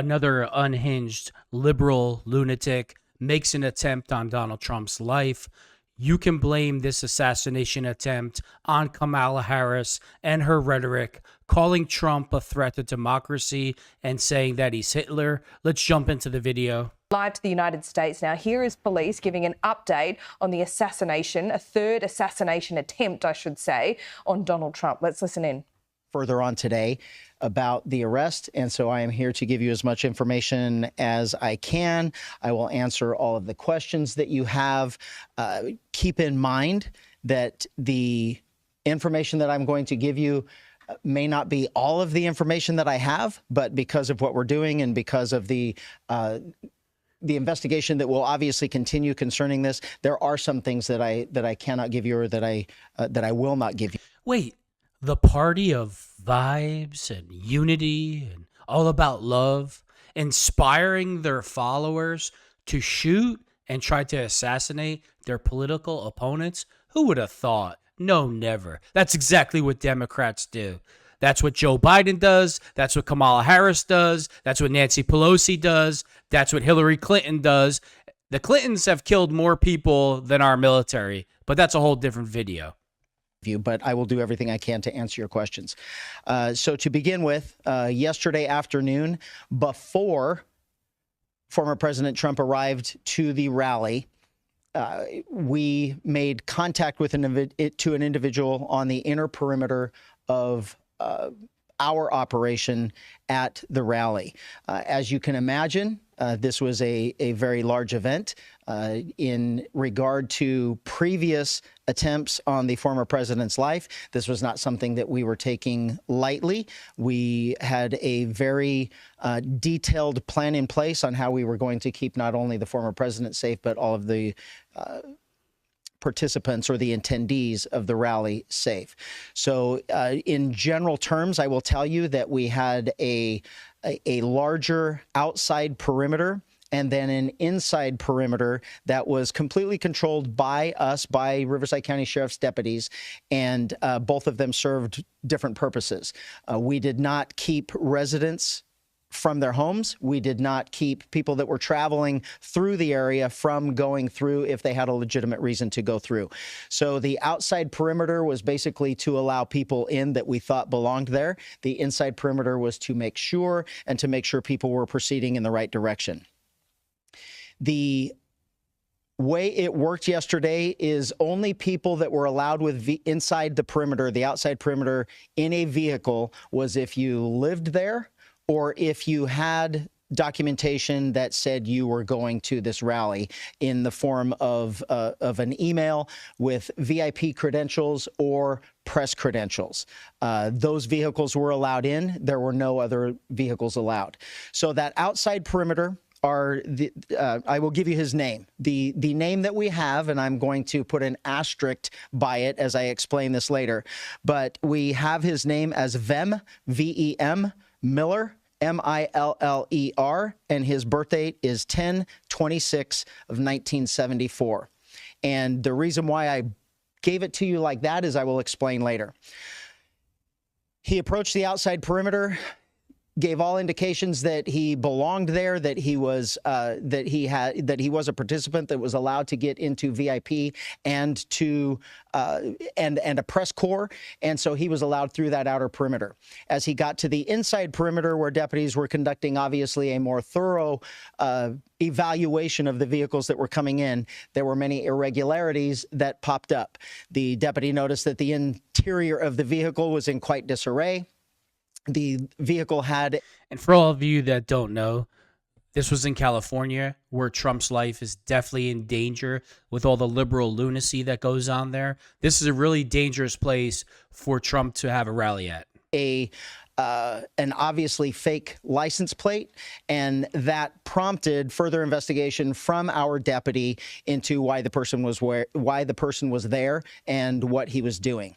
another unhinged liberal lunatic makes an attempt on Donald Trump's life. You can blame this assassination attempt on Kamala Harris and her rhetoric, calling Trump a threat to democracy and saying that he's Hitler. Let's jump into the video. Live to the United States now. Here is police giving an update on the assassination, a third assassination attempt, I should say, on Donald Trump. Let's listen in. Further on today about the arrest, and so I am here to give you as much information as I can. I will answer all of the questions that you have. Keep in mind that the information that I'm going to give you may not be all of the information that I have, but because of what we're doing and because of the investigation that will obviously continue concerning this, there are some things that I cannot give you, or that I will not give you. Wait. The party of vibes and unity and all about love, inspiring their followers to shoot and try to assassinate their political opponents? Who would have thought? No, never. That's exactly what Democrats do. That's what Joe Biden does. That's what Kamala Harris does. That's what Nancy Pelosi does. That's what Hillary Clinton does. The Clintons have killed more people than our military, but that's a whole different video. But I will do everything I can to answer your questions. So to begin with, yesterday afternoon, before former President Trump arrived to the rally, we made contact with an individual on the inner perimeter of our operation at the rally. As you can imagine, this was a very large event. In regard to previous attempts on the former president's life, this was not something that we were taking lightly. We had a very detailed plan in place on how we were going to keep not only the former president safe, but all of the participants or the attendees of the rally safe. So in general terms, I will tell you that we had a larger outside perimeter and then an inside perimeter that was completely controlled by us, by Riverside County Sheriff's deputies, and both of them served different purposes. We did not keep residents from their homes. We did not keep people that were traveling through the area from going through if they had a legitimate reason to go through. So the outside perimeter was basically to allow people in that we thought belonged there. The inside perimeter was to make sure people were proceeding in the right direction. The way it worked yesterday is only people that were allowed inside the perimeter, the outside perimeter in a vehicle, was if you lived there or if you had documentation that said you were going to this rally in the form of an email with VIP credentials or press credentials. Those vehicles were allowed in. There were no other vehicles allowed. So that outside perimeter are I will give you his name. The name that we have, and I'm going to put an asterisk by it as I explain this later, but we have his name as Vem, V-E-M, Miller, M-I-L-L-E-R, and his birth date is 10/26 of 1974. And the reason why I gave it to you like that is I will explain later. He approached the outside perimeter, gave all indications that he belonged there, that he was a participant that was allowed to get into VIP and to and a press corps, and so he was allowed through that outer perimeter. As he got to the inside perimeter, where deputies were conducting obviously a more thorough evaluation of the vehicles that were coming in, there were many irregularities that popped up. The deputy noticed that the interior of the vehicle was in quite disarray. The vehicle had... And for all of you that don't know, this was in California, where Trump's life is definitely in danger with all the liberal lunacy that goes on there. This is a really dangerous place for Trump to have a rally at. An obviously fake license plate, and that prompted further investigation from our deputy into why the person was there and what he was doing.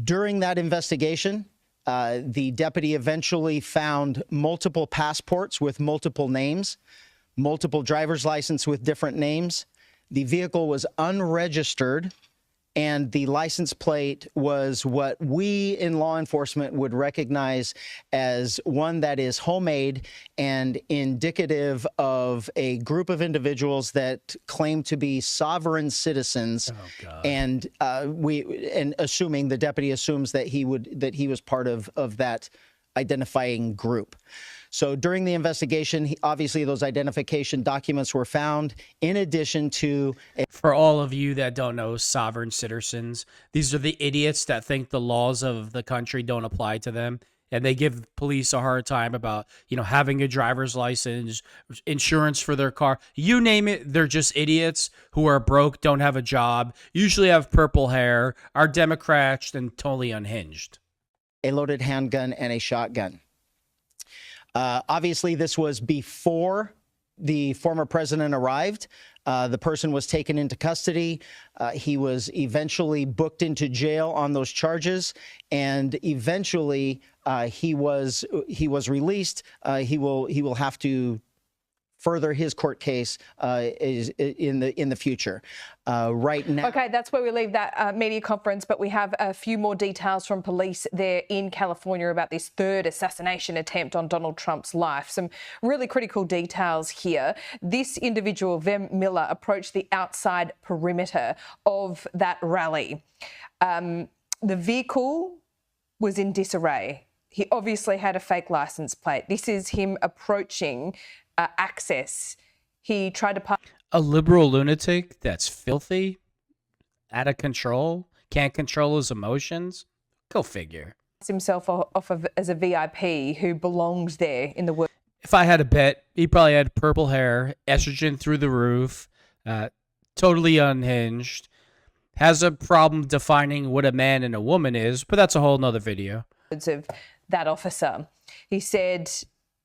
During that investigation, the deputy eventually found multiple passports with multiple names, multiple driver's license with different names. The vehicle was unregistered and the license plate was what we in law enforcement would recognize as one that is homemade and indicative of a group of individuals that claim to be sovereign citizens. Oh, God. And assuming the deputy assumes that he was part of that identifying group. So during the investigation, obviously those identification documents were found, in addition to For all of you that don't know, sovereign citizens, these are the idiots that think the laws of the country don't apply to them. And they give police a hard time about, having a driver's license, insurance for their car. You name it, they're just idiots who are broke, don't have a job, usually have purple hair, are Democrats, and totally unhinged. a loaded handgun and a shotgun. Obviously, this was before the former president arrived. The person was taken into custody. He was eventually booked into jail on those charges, and eventually he was released. He will have to further his court case is in the future. Right now. Okay, that's where we leave that media conference, but we have a few more details from police there in California about this third assassination attempt on Donald Trump's life. Some really critical details here. This individual, Vem Miller, approached the outside perimeter of that rally. The vehicle was in disarray. He obviously had a fake license plate. This is him approaching access. He tried to park. A liberal lunatic that's filthy, out of control, can't control his emotions. Go figure. Himself off of as a VIP who belonged there in the world. If I had a bet, he probably had purple hair, estrogen through the roof, totally unhinged, has a problem defining what a man and a woman is, but that's a whole nother video. Of that officer. He said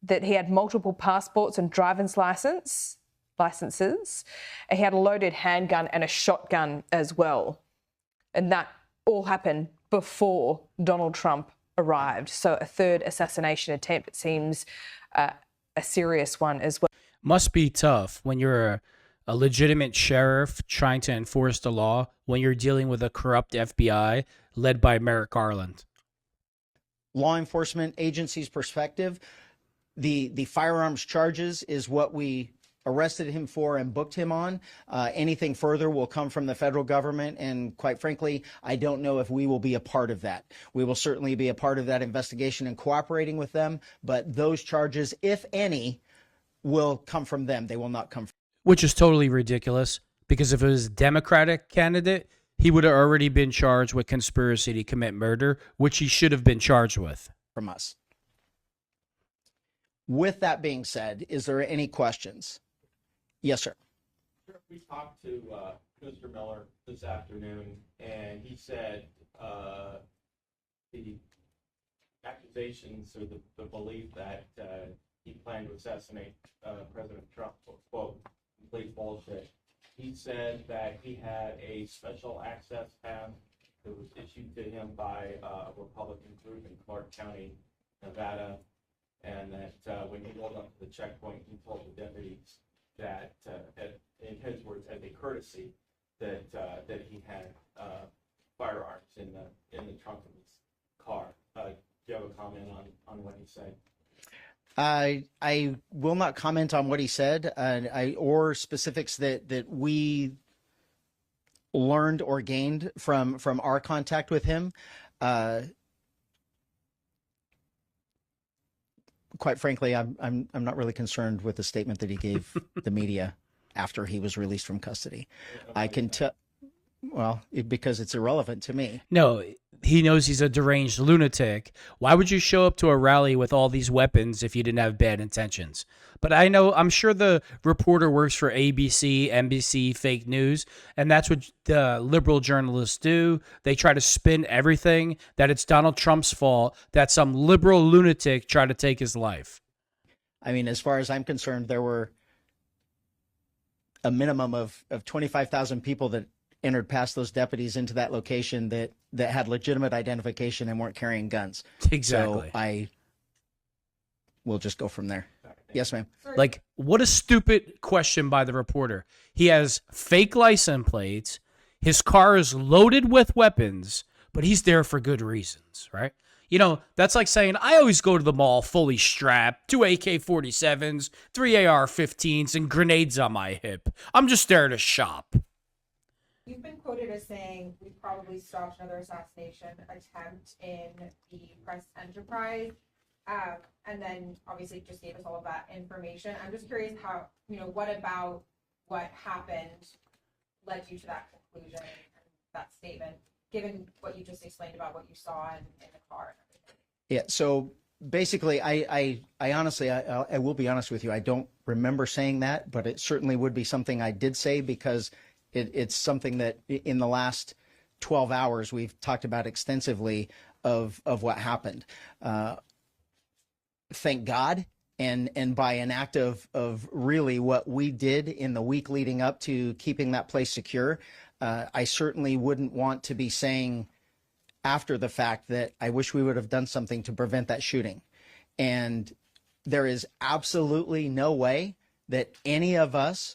that he had multiple passports and driver's licenses. He had a loaded handgun and a shotgun as well. And that all happened before Donald Trump arrived. So a third assassination attempt, it seems a serious one as well. Must be tough when you're a legitimate sheriff trying to enforce the law when you're dealing with a corrupt FBI led by Merrick Garland. Law enforcement agency's perspective, the firearms charges is what we arrested him for and booked him on. Anything further will come from the federal government, and quite frankly, I don't know if we will be a part of that. We will certainly be a part of that investigation and cooperating with them, but those charges, if any, will come from them. They will not come from. Which is totally ridiculous, because if it was a Democratic candidate, he would have already been charged with conspiracy to commit murder, which he should have been charged with. From us. With that being said, is there any questions? Yes, sir. We talked to Mr. Miller this afternoon, and he said the accusations or the belief that he planned to assassinate President Trump was, quote, complete bullshit. He said that he had a special access pass that was issued to him by a Republican group in Clark County, Nevada, and that when he rolled up to the checkpoint, he told the deputies that, in his words, as a courtesy, that he had firearms in the trunk of his car. Do you have a comment on what he said? I will not comment on what he said, or specifics that we learned or gained from our contact with him. Quite frankly, I'm not really concerned with the statement that he gave the media after he was released from custody. I can tell. Well, because it's irrelevant to me. No, he knows he's a deranged lunatic. Why would you show up to a rally with all these weapons if you didn't have bad intentions? But I'm sure the reporter works for ABC, NBC, fake news, and that's what the liberal journalists do. They try to spin everything that it's Donald Trump's fault, that some liberal lunatic tried to take his life. I mean, as far as I'm concerned, there were a minimum of 25,000 people that entered past those deputies into that location that had legitimate identification and weren't carrying guns. Exactly. So I will just go from there. Yes, ma'am. Like, what a stupid question by the reporter. He has fake license plates. His car is loaded with weapons, but he's there for good reasons, right? You know, that's like saying, I always go to the mall fully strapped, 2 AK-47s, 3 AR-15s, and grenades on my hip. I'm just there to shop. You've been quoted as saying we probably stopped another assassination attempt in the press enterprise. And then obviously just gave us all of that information. I'm just curious how, what about what happened led you to that conclusion and that statement, given what you just explained about what you saw in the car and everything? Yeah. So basically, I honestly, I will be honest with you. I don't remember saying that, but it certainly would be something I did say, because it's something that in the last 12 hours we've talked about extensively of what happened. Thank God. And by an act of really what we did in the week leading up to keeping that place secure, I certainly wouldn't want to be saying after the fact that I wish we would have done something to prevent that shooting. And there is absolutely no way that any of us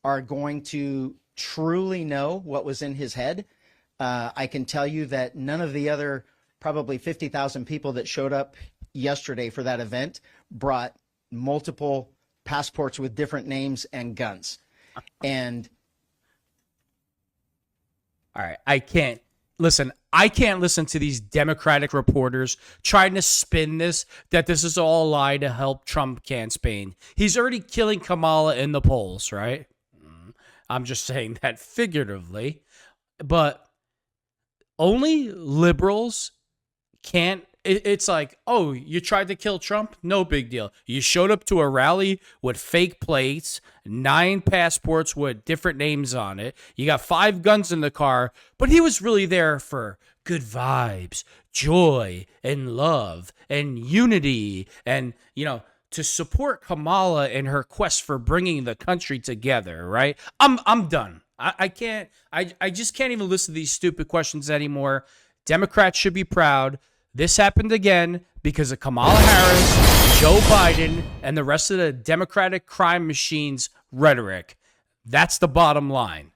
are going to truly know what was in his head. I can tell you that none of the other probably 50,000 people that showed up yesterday for that event brought multiple passports with different names and guns. And all right, I can't listen to these Democratic reporters trying to spin this, that this is all a lie to help Trump campaign. He's already killing Kamala in the polls, right? I'm just saying that figuratively. But only liberals can't. It's like, oh, you tried to kill Trump? No big deal. You showed up to a rally with fake plates, 9 passports with different names on it. You got 5 guns in the car, but he was really there for good vibes, joy, and love, and unity, and, to support Kamala in her quest for bringing the country together, right? I'm done. I can't. I just can't even listen to these stupid questions anymore. Democrats should be proud. This happened again because of Kamala Harris, Joe Biden, and the rest of the Democratic crime machine's rhetoric. That's the bottom line.